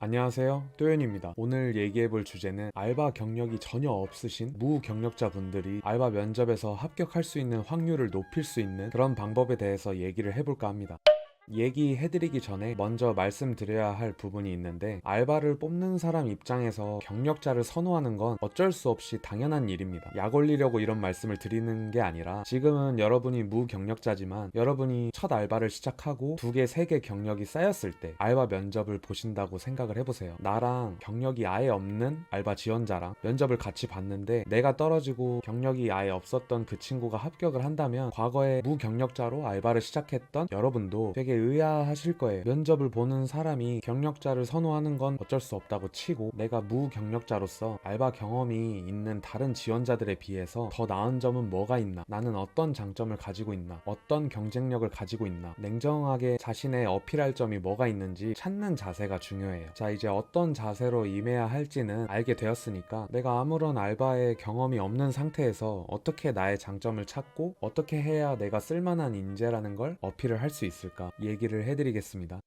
안녕하세요, 또연입니다. 오늘 얘기해볼 주제는 알바 경력이 전혀 없으신 무경력자분들이 알바 면접에서 합격할 수 있는 확률을 높일 수 있는 그런 방법에 대해서 얘기를 해볼까 합니다. 얘기해드리기 전에 먼저 말씀드려야 할 부분이 있는데, 알바를 뽑는 사람 입장에서 경력자를 선호하는 건 어쩔 수 없이 당연한 일입니다. 약 올리려고 이런 말씀을 드리는 게 아니라, 지금은 여러분이 무경력자지만 여러분이 첫 알바를 시작하고 2개, 3개 경력이 쌓였을 때 알바 면접을 보신다고 생각을 해보세요. 나랑 경력이 아예 없는 알바 지원자랑 면접을 같이 봤는데, 내가 떨어지고 경력이 아예 없었던 그 친구가 합격을 한다면, 과거에 무경력자로 알바를 시작했던 여러분도 되게 의아하실 거예요. 면접을 보는 사람이 경력자를 선호하는 건 어쩔 수 없다고 치고, 내가 무경력자로서 알바 경험이 있는 다른 지원자들에 비해서 더 나은 점은 뭐가 있나, 나는 어떤 장점을 가지고 있나, 어떤 경쟁력을 가지고 있나, 냉정하게 자신의 어필할 점이 뭐가 있는지 찾는 자세가 중요해요. 자, 이제 어떤 자세로 임해야 할지는 알게 되었으니까, 내가 아무런 알바의 경험이 없는 상태에서 어떻게 나의 장점을 찾고 어떻게 해야 내가 쓸만한 인재라는 걸 어필을 할 수 있을까 얘기를 해드리겠습니다.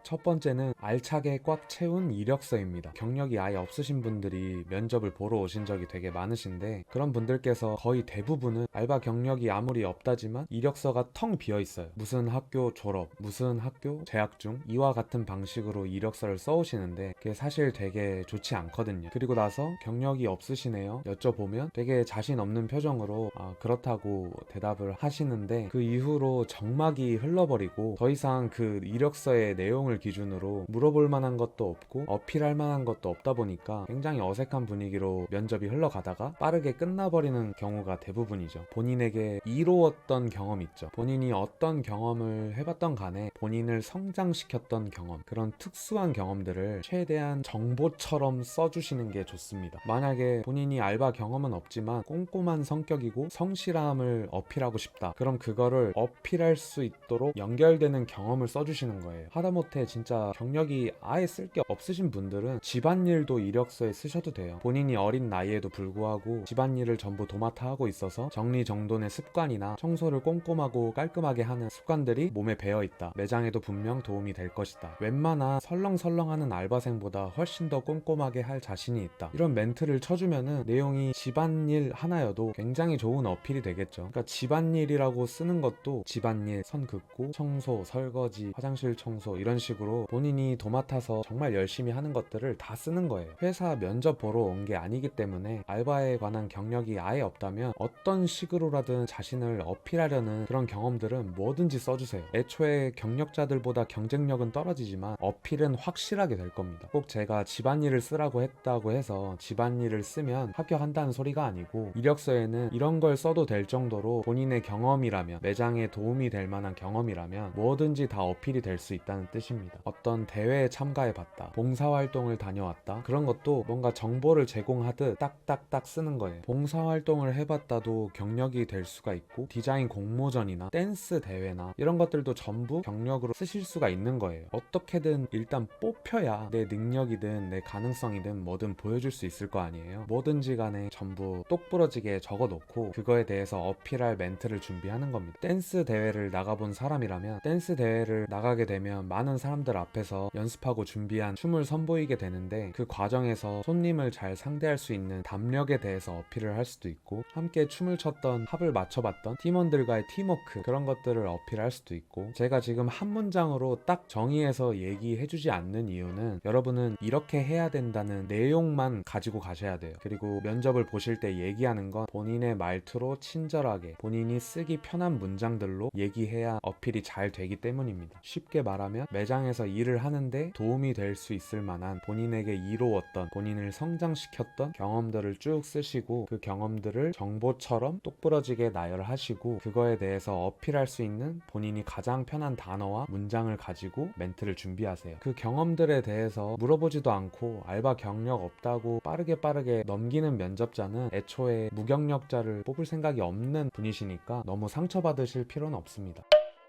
첫 번째는 알차게 꽉 채운 이력서입니다. 경력이 아예 없으신 분들이 면접을 보러 오신 적이 되게 많으신데, 그런 분들께서 거의 대부분은 알바 경력이 아무리 없다지만 이력서가 텅 비어 있어요. 무슨 학교 졸업, 무슨 학교 재학 중, 이와 같은 방식으로 이력서를 써오시는데 그게 사실 되게 좋지 않거든요. 그리고 나서 경력이 없으시네요 여쭤보면 되게 자신 없는 표정으로 그렇다고 대답을 하시는데, 그 이후로 정막이 흘러버리고 더 이상 그 이력서의 내용을 기준으로 물어볼 만한 것도 없고 어필할 만한 것도 없다 보니까 굉장히 어색한 분위기로 면접이 흘러가다가 빠르게 끝나버리는 경우가 대부분이죠. 본인에게 이로웠던 경험 있죠. 본인이 어떤 경험을 해봤던 간에 본인을 성장시켰던 경험, 그런 특수한 경험들을 최대한 정보처럼 써주시는 게 좋습니다. 만약에 본인이 알바 경험은 없지만 꼼꼼한 성격이고 성실함을 어필하고 싶다, 그럼 그거를 어필할 수 있도록 연결되는 경험을 써주시는 거예요. 하다못해 진짜 경력이 아예 쓸 게 없으신 분들은 집안일도 이력서에 쓰셔도 돼요. 본인이 어린 나이에도 불구하고 집안일을 전부 도맡아 하고 있어서 정리정돈의 습관이나 청소를 꼼꼼하고 깔끔하게 하는 습관들이 몸에 배어있다, 매장에도 분명 도움이 될 것이다, 웬만한 설렁설렁하는 알바생보다 훨씬 더 꼼꼼하게 할 자신이 있다, 이런 멘트를 쳐주면은 내용이 집안일 하나여도 굉장히 좋은 어필이 되겠죠. 그러니까 집안일이라고 쓰는 것도 집안일, 선 긋고 청소, 설거지, 화장실 청소, 이런 식으로 본인이 도맡아서 정말 열심히 하는 것들을 다 쓰는 거예요. 회사 면접 보러 온 게 아니기 때문에 알바에 관한 경력이 아예 없다면 어떤 식으로라든 자신을 어필하려는 그런 경험들은 뭐든지 써주세요. 애초에 경력자들보다 경쟁력은 떨어지지만 어필은 확실하게 될 겁니다. 꼭 제가 집안일을 쓰라고 했다고 해서 집안일을 쓰면 합격한다는 소리가 아니고, 이력서에는 이런 걸 써도 될 정도로 본인의 경험이라면, 매장에 도움이 될 만한 경험이라면 뭐든지 다 어필이 될 수 있다는 뜻입니다. 어떤 대회에 참가해봤다, 봉사활동을 다녀왔다, 그런 것도 뭔가 정보를 제공하듯 딱딱딱 쓰는 거예요. 봉사활동을 해봤다도 경력이 될 수가 있고, 디자인 공모전이나 댄스 대회나 이런 것들도 전부 경력으로 쓰실 수가 있는 거예요. 어떻게든 일단 뽑혀야 내 능력이든 내 가능성이든 뭐든 보여줄 수 있을 거 아니에요. 뭐든지 간에 전부 똑부러지게 적어놓고 그거에 대해서 어필할 멘트를 준비하는 겁니다. 댄스 대회를 나가본 사람이라면 댄스 대회를 나가게 되면 많은 사람들 앞에서 연습하고 준비한 춤을 선보이게 되는데, 그 과정에서 손님을 잘 상대할 수 있는 담력에 대해서 어필을 할 수도 있고, 함께 춤을 췄던, 합을 맞춰봤던 팀원들과의 팀워크, 그런 것들을 어필할 수도 있고, 제가 지금 한 문장으로 딱 정의해서 얘기해주지 않는 이유는, 여러분은 이렇게 해야 된다는 내용만 가지고 가셔야 돼요. 그리고 면접을 보실 때 얘기하는 건 본인의 말투로 친절하게 본인이 쓰기 편한 문장들로 얘기해야 어필이 잘 되기 때문입니다. 쉽게 말하면 매장에서 일을 하는데 도움이 될 수 있을 만한, 본인에게 이로웠던, 본인을 성장시켰던 경험들을 쭉 쓰시고, 그 경험들을 정보처럼 똑부러지게 나열하시고, 그거에 대해서 어필할 수 있는 본인이 가장 편한 단어와 문장을 가지고 멘트를 준비하세요. 그 경험들에 대해서 물어보지도 않고 알바 경력 없다고 빠르게 넘기는 면접자는 애초에 무경력자를 뽑을 생각이 없는 분이시니까 너무 상처받으실 필요는 없습니다.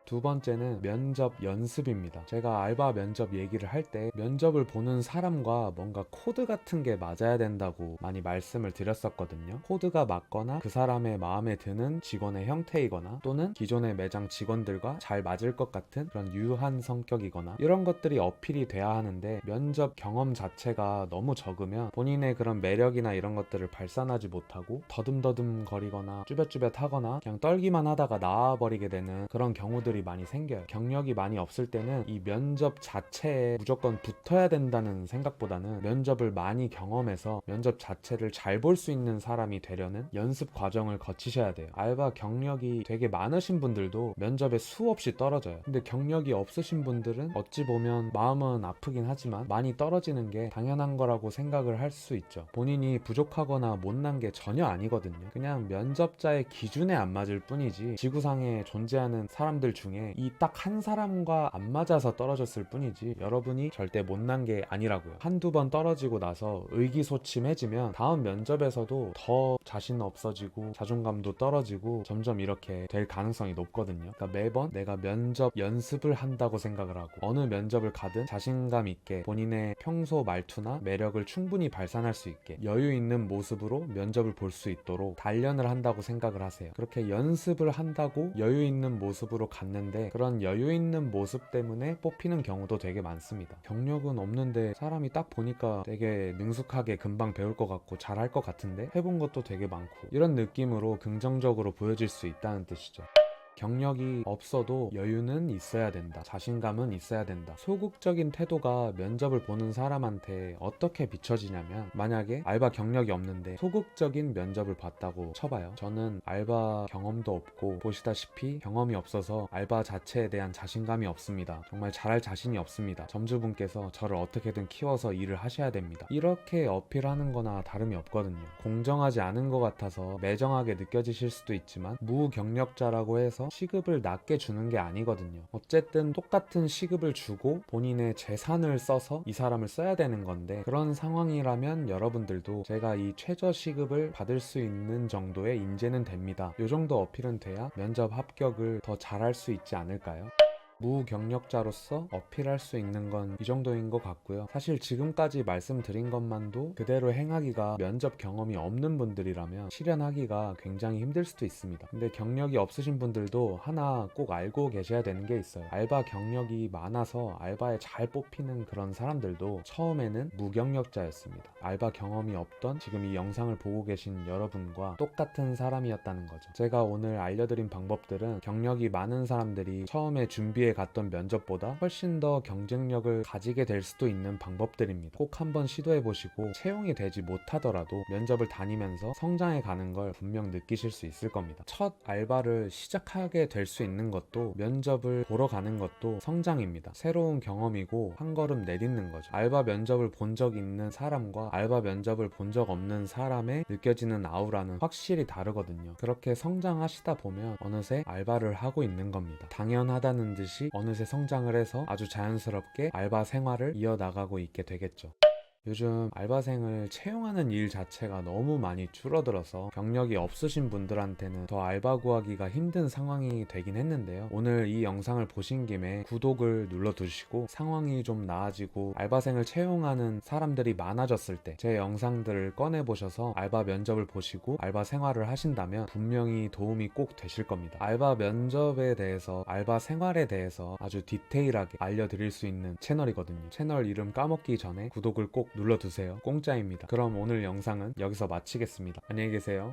두 번째는 면접 연습입니다. 제가 알바 면접 얘기를 할 때 면접을 보는 사람과 뭔가 코드 같은 게 맞아야 된다고 많이 말씀을 드렸었거든요. 코드가 맞거나 그 사람의 마음에 드는 직원의 형태이거나 또는 기존의 매장 직원들과 잘 맞을 것 같은 그런 유한 성격이거나 이런 것들이 어필이 돼야 하는데, 면접 경험 자체가 너무 적으면 본인의 그런 매력이나 이런 것들을 발산하지 못하고 더듬더듬 거리거나 쭈뼛쭈뼛 하거나 그냥 떨기만 하다가 나와버리게 되는 그런 경우들이 많이 생겨요. 경력이 많이 없을 때는 이 면접 자체에 무조건 붙어야 된다는 생각보다는 면접을 많이 경험해서 면접 자체를 잘 볼 수 있는 사람이 되려는 연습 과정을 거치셔야 돼요. 알바 경력이 되게 많으신 분들도 면접에 수없이 떨어져요. 근데 경력이 없으신 분들은 어찌 보면 마음은 아프긴 하지만 많이 떨어지는 게 당연한 거라고 생각을 할 수 있죠. 본인이 부족하거나 못난 게 전혀 아니거든요. 그냥 면접자의 기준에 안 맞을 뿐이지 지구상에 존재하는 사람들 중에 이 딱 한 사람과 안 맞아서 떨어졌을 뿐이지 여러분이 절대 못난 게 아니라고요. 한두 번 떨어지고 나서 의기소침해지면 다음 면접에서도 더 자신 없어지고 자존감도 떨어지고 점점 이렇게 될 가능성이 높거든요. 그러니까 매번 내가 면접 연습을 한다고 생각을 하고 어느 면접을 가든 자신감 있게 본인의 평소 말투나 매력을 충분히 발산할 수 있게 여유 있는 모습으로 면접을 볼 수 있도록 단련을 한다고 생각을 하세요. 그렇게 연습을 한다고 여유 있는 모습으로 갔는데 그런 여유 있는 모습 때문에 뽑히는 경우도 되게 많습니다. 경력은 없는데 사람이 딱 보니까 되게 능숙하게 금방 배울 것 같고 잘할 것 같은데 해본 것도 되게 많고 이런 느낌으로 긍정적으로 보여질 수 있다는 뜻이죠. 경력이 없어도 여유는 있어야 된다. 자신감은 있어야 된다. 소극적인 태도가 면접을 보는 사람한테 어떻게 비춰지냐면, 만약에 알바 경력이 없는데 소극적인 면접을 봤다고 쳐봐요. 저는 알바 경험도 없고 보시다시피 경험이 없어서 알바 자체에 대한 자신감이 없습니다. 정말 잘할 자신이 없습니다. 점주분께서 저를 어떻게든 키워서 일을 하셔야 됩니다. 이렇게 어필하는 거나 다름이 없거든요. 공정하지 않은 것 같아서 매정하게 느껴지실 수도 있지만 무경력자라고 해서 시급을 낮게 주는 게 아니거든요. 어쨌든 똑같은 시급을 주고 본인의 재산을 써서 이 사람을 써야 되는 건데, 그런 상황이라면 여러분들도 제가 이 최저 시급을 받을 수 있는 정도의 인재는 됩니다. 이 정도 어필은 돼야 면접 합격을 더 잘할 수 있지 않을까요? 무경력자로서 어필할 수 있는 건 이 정도인 것 같고요. 사실 지금까지 말씀드린 것만도 그대로 행하기가 면접 경험이 없는 분들이라면 실현하기가 굉장히 힘들 수도 있습니다. 근데 경력이 없으신 분들도 하나 꼭 알고 계셔야 되는 게 있어요. 알바 경력이 많아서 알바에 잘 뽑히는 그런 사람들도 처음에는 무경력자였습니다. 알바 경험이 없던 지금 이 영상을 보고 계신 여러분과 똑같은 사람이었다는 거죠. 제가 오늘 알려드린 방법들은 경력이 많은 사람들이 처음에 준비해 갔던 면접보다 훨씬 더 경쟁력을 가지게 될 수도 있는 방법들입니다. 꼭 한번 시도해 보시고 채용이 되지 못하더라도 면접을 다니면서 성장해 가는 걸 분명 느끼실 수 있을 겁니다. 첫 알바를 시작하게 될 수 있는 것도, 면접을 보러 가는 것도 성장입니다. 새로운 경험이고 한 걸음 내딛는 거죠. 알바 면접을 본 적 있는 사람과 알바 면접을 본 적 없는 사람의 느껴지는 아우라는 확실히 다르거든요. 그렇게 성장하시다 보면 어느새 알바를 하고 있는 겁니다. 당연하다는 듯이 어느새 성장을 해서 아주 자연스럽게 알바 생활을 이어나가고 있게 되겠죠. 요즘 알바생을 채용하는 일 자체가 너무 많이 줄어들어서 경력이 없으신 분들한테는 더 알바 구하기가 힘든 상황이 되긴 했는데요. 오늘 이 영상을 보신 김에 구독을 눌러두시고 상황이 좀 나아지고 알바생을 채용하는 사람들이 많아졌을 때 제 영상들을 꺼내보셔서 알바 면접을 보시고 알바 생활을 하신다면 분명히 도움이 꼭 되실 겁니다. 알바 면접에 대해서, 알바 생활에 대해서 아주 디테일하게 알려드릴 수 있는 채널이거든요. 채널 이름 까먹기 전에 구독을 꼭 눌러두세요. 공짜입니다. 그럼 오늘 영상은 여기서 마치겠습니다. 안녕히 계세요.